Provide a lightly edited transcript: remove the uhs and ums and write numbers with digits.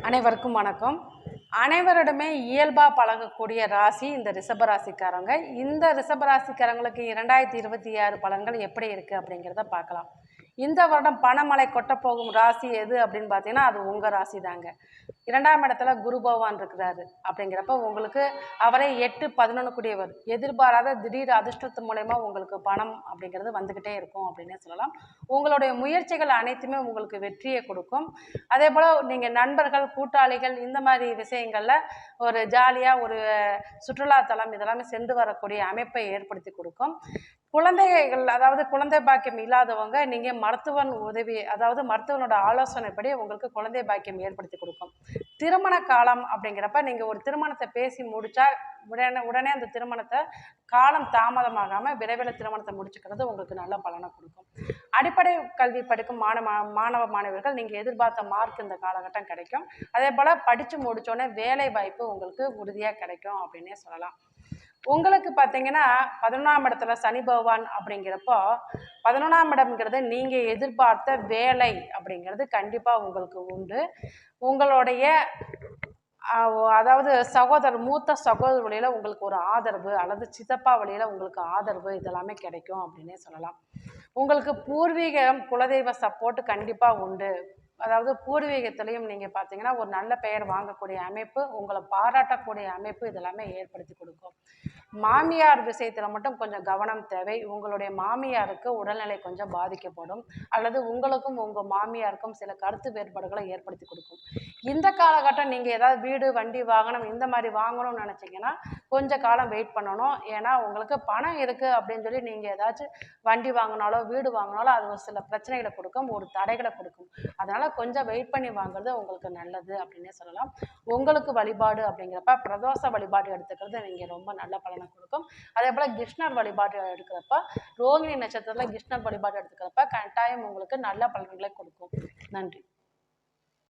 அனைவருக்கும் வணக்கம். அனைவரிடமே இயல்பாக பழகக்கூடிய ராசி இந்த ரிஷபராசிக்காரங்க. இந்த ரிஷபராசிக்காரங்களுக்கு 2026 பலன்கள் எப்படி இருக்குது அப்படிங்கிறத பார்க்கலாம். இந்த வருடம் பணமழை கொட்டப்போகும் ராசி எது அப்படின்னு பார்த்தீங்கன்னா அது உங்கள் ராசி தாங்க. 2ஆம் இடத்துல குரு பகவான் இருக்கிறாரு. அப்படிங்கிறப்ப உங்களுக்கு அவரே 8-11 கூடியவர். எதிர்பாராத திடீர் அதிர்ஷ்டத்து மூலயமா உங்களுக்கு பணம் அப்படிங்கிறது வந்துக்கிட்டே இருக்கும் அப்படின்னே சொல்லலாம். உங்களுடைய முயற்சிகள் அனைத்துமே உங்களுக்கு வெற்றியை கொடுக்கும். அதே போல் நீங்கள் நண்பர்கள், கூட்டாளிகள் இந்த மாதிரி விஷயங்களில் ஒரு ஜாலியாக ஒரு சுற்றுலாத்தலம் இதெல்லாமே சென்று வரக்கூடிய அமைப்பை ஏற்படுத்தி கொடுக்கும். குழந்தைகள், அதாவது குழந்தை பாக்கியம் இல்லாதவங்க நீங்கள் மருத்துவன் உதவி, அதாவது மருத்துவனோட ஆலோசனைப்படி உங்களுக்கு குழந்தை பாக்கியம் ஏற்படுத்தி கொடுக்கும். திருமண காலம் அப்படிங்கிறப்ப நீங்கள் ஒரு திருமணத்தை பேசி முடித்தா உடனே அந்த திருமணத்தை காலம் தாமதமாகாமல் விரைவில் திருமணத்தை முடிச்சுக்கிறது உங்களுக்கு நல்ல பலனை கொடுக்கும். அடிப்படை கல்வி படிக்கும் மாணவ மாணவர்கள் நீங்கள் எதிர்பார்த்த மார்க் இந்த காலகட்டம் கிடைக்கும். அதே போல் படித்து முடித்தோடனே வேலை வாய்ப்பு உங்களுக்கு உறுதியாக கிடைக்கும் அப்படின்னே சொல்லலாம். உங்களுக்கு பார்த்தீங்கன்னா 11ஆம் இடத்துல சனி பகவான் அப்படிங்கிறப்போ 11ஆம் இடம்ங்கிறது நீங்கள் எதிர்பார்த்த வேலை அப்படிங்கிறது கண்டிப்பாக உங்களுக்கு உண்டு. உங்களுடைய அதாவது மூத்த சகோதர வழியில் உங்களுக்கு ஒரு ஆதரவு அல்லது சித்தப்பா வழியில் உங்களுக்கு ஆதரவு இதெல்லாமே கிடைக்கும் அப்படின்னே சொல்லலாம். உங்களுக்கு பூர்வீகம் குலதெய்வ சப்போர்ட் கண்டிப்பாக உண்டு. அதாவது பூர்வீகத்திலையும் நீங்கள் பார்த்தீங்கன்னா ஒரு நல்ல பெயர் வாங்கக்கூடிய அமைப்பு, உங்களை பாராட்டக்கூடிய அமைப்பு இதெல்லாமே ஏற்படுத்தி கொடுக்கும். மாமியார் விஷயத்தில் மட்டும் கொஞ்சம் கவனம் தேவை. உங்களுடைய மாமியாருக்கு உடல்நிலை கொஞ்சம் பாதிக்கப்படும் அல்லது உங்களுக்கும் உங்கள் மாமியாருக்கும் சில கருத்து வேறுபாடுகளை ஏற்படுத்தி கொடுக்கும். இந்த காலகட்டம் நீங்கள் ஏதாவது வீடு, வண்டி, வாகனம் இந்த மாதிரி வாங்கணும்னு நினச்சிங்கன்னா கொஞ்சம் காலம் வெயிட் பண்ணணும். ஏன்னா உங்களுக்கு பணம் இருக்குது அப்படின்னு சொல்லி நீங்கள் ஏதாச்சும் வண்டி வாங்கினாலோ வீடு வாங்கினாலோ அது ஒரு சில பிரச்சனைகளை கொடுக்கும், ஒரு தடைகளை கொடுக்கும். அதனால் கொஞ்சம் வெயிட் பண்ணி வாங்குறது உங்களுக்கு நல்லது அப்படின்னே சொல்லலாம். உங்களுக்கு வழிபாடு அப்படிங்கிறப்ப பிரதோஷ வழிபாடு எடுத்துக்கிறது நீங்கள் ரொம்ப நல்ல பலனை கொடுக்கும். அதே போல் கிருஷ்ணர் வழிபாடு எடுக்கிறப்ப, ரோகிணி நட்சத்திரத்தில் கிருஷ்ணர் வழிபாடு எடுத்துக்கிறப்ப கட்டாயம் உங்களுக்கு நல்ல பலன்களை கொடுக்கும். நன்றி.